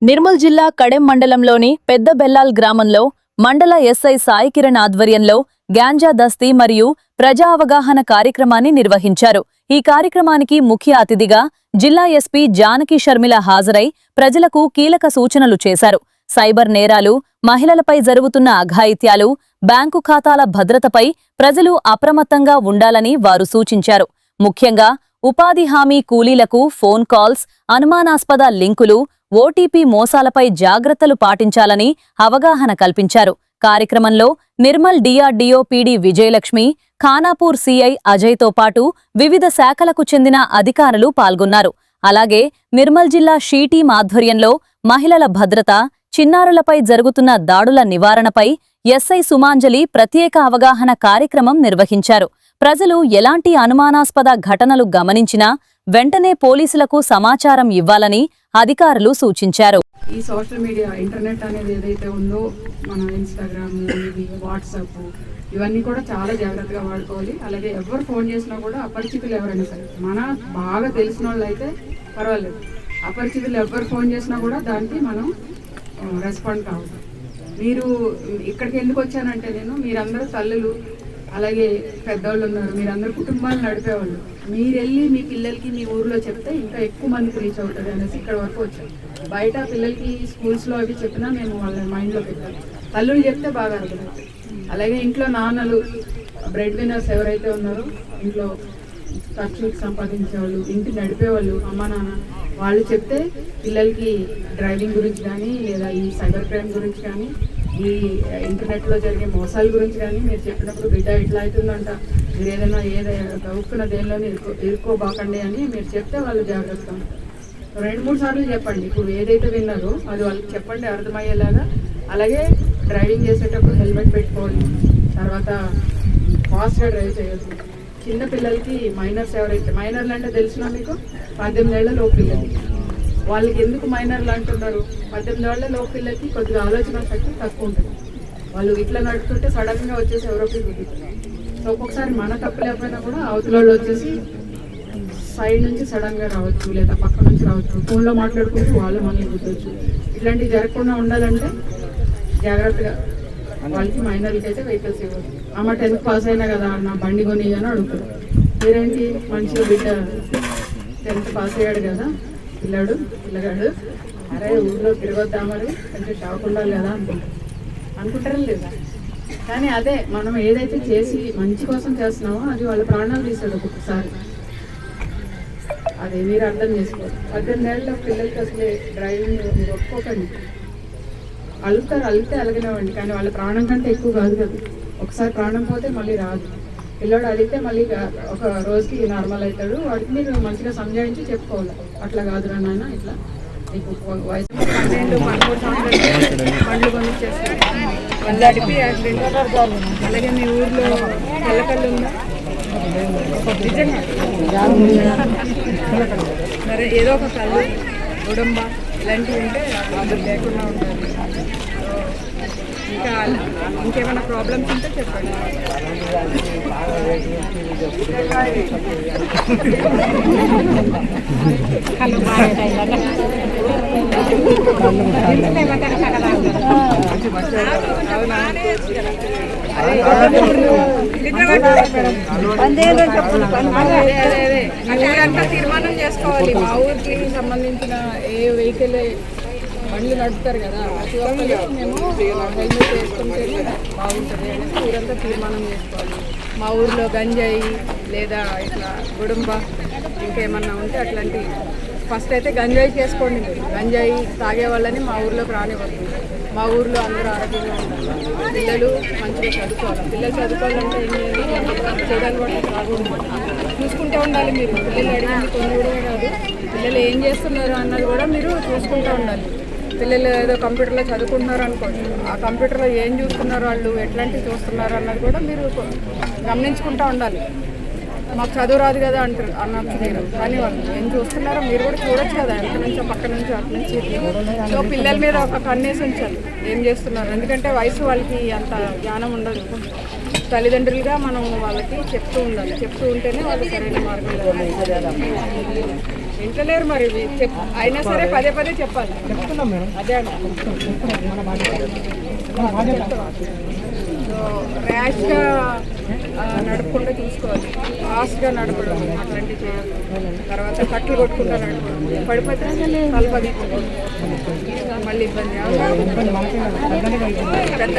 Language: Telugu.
నిర్మల్ జిల్లా కడెం మండలంలోని పెద్ద బెల్లాల్ గ్రామంలో మండల ఎస్ఐ సాయి కిరణ్ ఆధ్వర్యంలో గాంజా దస్తీ మరియు ప్రజా అవగాహన కార్యక్రమాన్ని నిర్వహించారు. ఈ కార్యక్రమానికి ముఖ్య అతిథిగా జిల్లా ఎస్పీ జానకి షర్మిల హాజరై ప్రజలకు కీలక సూచనలు చేశారు. సైబర్ నేరాలు, మహిళలపై జరుగుతున్న అఘాయిత్యాలు, బ్యాంకు ఖాతాల భద్రతపై ప్రజలు అప్రమత్తంగా ఉండాలని వారు సూచించారు. ముఖ్యంగా ఉపాధి హామీ కూలీలకు ఫోన్ కాల్స్, అనుమానాస్పద లింకులు, ఓటీపీ మోసాలపై జాగ్రత్తలు పాటించాలని అవగాహన కల్పించారు. కార్యక్రమంలో Nirmal DRDO PD Vijayalakshmi, Khanapur CI అజయ్తో పాటు వివిధ శాఖలకు చెందిన అధికారులు పాల్గొన్నారు. అలాగే నిర్మల్ జిల్లా షీ టీం ఆధ్వర్యంలో మహిళల భద్రత, చిన్నారులపై జరుగుతున్న దాడుల నివారణపై ఎస్ఐ సుమాంజలి ప్రత్యేక అవగాహన కార్యక్రమం నిర్వహించారు. ప్రజలు ఎలాంటి అనుమానాస్పద ఘటనలు గమనించినా వెంటనే పోలీసులకు సమాచారం ఇవ్వాలని అధికారులు సూచించారు. ఈ సోషల్ మీడియా, ఇంటర్నెట్ అనేది ఏదైతే ఉందో, మన ఇన్స్టాగ్రామ్, వాట్సాప్, ఇవన్నీ కూడా చాలా జాగ్రత్తగా వాడుకోవాలి. అలాగే ఎవరు ఫోన్ చేసినా కూడా అపరిచితులు ఎవరైనా సరే, మన బాగా తెలిసిన వాళ్ళు అయితే పర్వాలేదు, అపరిచితులు ఎవరు ఫోన్ చేసినా కూడా దానికి మనం రెస్పాండ్ కావాలి. మీరు ఇక్కడికి ఎందుకు వచ్చానంటే, మీరందరూ తల్లులు, అలాగే పెద్దవాళ్ళు ఉన్నారు, మీరందరూ కుటుంబాలు నడిపేవాళ్ళు. మీరు వెళ్ళి మీ పిల్లలకి మీ ఊర్లో చెప్తే ఇంకా ఎక్కువ మందికి రీచ్ అవుతుంది అనేసి ఇక్కడ వరకు వచ్చాం. బయట పిల్లలకి స్కూల్స్లో అవి చెప్పినా మేము వాళ్ళ మైండ్లో పెట్టాం. తల్లులు చెప్తే బాగా అర్థమవుతుంది. అలాగే ఇంట్లో నాన్నలు, బ్రెడ్ విన్నర్స్ ఎవరైతే ఉన్నారో, ఇంట్లో ఖర్చులకు సంపాదించేవాళ్ళు, ఇంటి నడిపేవాళ్ళు, అమ్మ నాన్న, వాళ్ళు చెప్తే పిల్లలకి డ్రైవింగ్ గురించి కానీ, లేదా ఈ సైబర్ క్రైమ్ గురించి కానీ, ఈ ఇంటర్నెట్లో జరిగే మోసాల గురించి కానీ మీరు చెప్పినప్పుడు, బిడ్డ ఇట్లా అవుతుందంట, మీరు ఏదైనా గౌక్కున్న దేనిలోనే ఇరుక్కోబాకండి అని మీరు చెప్తే వాళ్ళు జాగ్రత్త. 2-3 సార్లు చెప్పండి. ఇప్పుడు ఏదైతే విన్నారో అది వాళ్ళకి చెప్పండి అర్థమయ్యేలాగా. అలాగే డ్రైవింగ్ చేసేటప్పుడు హెల్మెట్ పెట్టుకోవాలి. తర్వాత ఫాస్ట్గా డ్రైవ్ చేయొద్దు. చిన్న పిల్లలకి మైనర్స్ ఎవరైతే, మైనర్లు అంటే తెలిసినా మీకు 18 ఏళ్ల లోపు పిల్లలు, వాళ్ళకి ఎందుకు మైనర్లు అంటున్నారు? 18 ఏళ్ల లోపు పిల్లలకి కొద్దిగా ఆలోచన శక్తి తక్కువ ఉంటుంది. వాళ్ళు ఇట్లా నడుపుతుంటే సడన్గా వచ్చేసి ఎవరోకి గుర్తుంది. సో ఒక్కొక్కసారి మన తప్పు లేకపోయినా కూడా అవతల వాళ్ళు వచ్చేసి సైడ్ నుంచి సడన్గా రావచ్చు, లేదా పక్క నుంచి రావచ్చు, ఫోన్లో మాట్లాడుకుంటూ వాళ్ళు మనల్ని గుర్తొచ్చు. ఇట్లాంటివి జరగకుండా ఉండాలంటే జాగ్రత్తగా వాళ్ళకి, మైనర్లకి అయితే వెహికల్స్ ఇవ్వదు. అమ్మ 10th పాస్ అయినా కదా నా బండి కొని అని అడుగుతారు. మీరేంటి మంచిగా బిడ్డ 10th పాస్ అయ్యాడు కదా పిల్లగాడు, అరే ఊళ్ళో తిరగొద్దామని కొంచెం షాక్ ఉండాలి కదా అనుకుంటారా లేదా? కానీ అదే మనం ఏదైతే చేసి మంచి కోసం చేస్తున్నామో అది వాళ్ళ ప్రాణాలు తీస్తాడు ఒక్కొక్కసారి. అదే మీరు అర్థం చేసుకోవాలి. 18 ఏళ్ళ పిల్లలకి అసలు డ్రైవింగ్ మీరు ఒప్పుకోకండి. అలిగితే అలగనివ్వండి, కానీ వాళ్ళ ప్రాణం కంటే ఎక్కువ కాదు కదా. ఒకసారి ప్రాణం పోతే మళ్ళీ రాదు. పిల్లడు అడిగితే మళ్ళీ ఒక రోజుకి నార్మల్ అవుతాడు. వాటికి మీరు మంచిగా సంజాయించి చెప్పుకోవాలి, అట్లా కాదురా నాన్న, ఇట్లా నీకు వయసు 12-13 సంవత్సరాలు పండ్లు కొనిచ్చేస్తారు, వాళ్ళు అడిపి యాక్సిడెంట్. అలాగే మీ ఊర్లో తెల్లకల్లు ఉందా? నిజంగా మరి ఏదో ఒక కళ్ళు, గుడంబ ఇలాంటివి ఉంటే వాళ్ళు లేకుండా ఉంటారు. ఇంకా ఇంకేమైనా ప్రాబ్లమ్స్ ఉంటే చెప్పండి. అంతా తీర్మానం చేసుకోవాలి. మా ఊరికి సంబంధించిన ఏ వెహికల్ బండ్లు నడుపుతారు కదా, ప్రతి ఒక్కరు మేము హెల్మెట్ వేసుకుంటేనే బాగుంటుంది అనేసి ఊరంతా తీర్మానం చేసుకోవాలి. మా ఊర్లో గంజాయి లేదా ఇట్లా గుడుంబ ఇంకేమన్నా ఉంటే అట్లాంటి ఫస్ట్ అయితే గంజాయి చేసుకోండి. మీరు గంజాయి తాగే వాళ్ళని మా ఊర్లోకి రానివ్వద్దు. మా ఊర్లో అందరూ ఆరోగ్యంగా ఉండాలి. పిల్లలు మంచిగా చదువుకోవాలి. పిల్లలు చదువుకోవాలంటే ఏం చేయాలి? చేయడానికి కూడా బాగుంటుంది, చూసుకుంటూ ఉండాలి. మీరు పిల్లలు అడిగింది కొన్ని కూడా కాదు, పిల్లలు ఏం చేస్తున్నారు అన్నది కూడా మీరు చూసుకుంటూ ఉండాలి. పిల్లలు ఏదో కంప్యూటర్లో చదువుకుంటున్నారు అనుకోండి, ఆ కంప్యూటర్లో ఏం చూస్తున్నారు, వాళ్ళు ఎట్లాంటివి చూస్తున్నారు అన్నది కూడా మీరు గమనించుకుంటూ ఉండాలి. మాకు చదువు రాదు కదా అంటారు అన్నట్టు మీరు, కానీ వాళ్ళు ఏం చూస్తున్నారో మీరు కూడా చూడొచ్చు కదా, ఎంత నుంచో పక్క నుంచో అటు నుంచి. సో పిల్లల మీద ఒక కన్నేసి ఉంచాలి ఏం చేస్తున్నారు. ఎందుకంటే వయసు వాళ్ళకి అంత జ్ఞానం ఉండదు. తల్లిదండ్రులుగా మనం వాళ్ళకి చెప్తూ ఉండాలి. చెప్తూ ఉంటేనే వాళ్ళు సరైన మార్గంలో వింటలేరు మరి అయినా సరే పదే పదే చెప్పాలి. అదే ర్యాష్గా నడపకుండా చూసుకోవాలి, ఫాస్ట్గా నడపడం అట్లాంటివి చేయాలి. తర్వాత కట్లు కొట్టుకుంటా నడపడం, పడిపోతే కలపది మళ్ళీ ఇబ్బంది. పెద్ద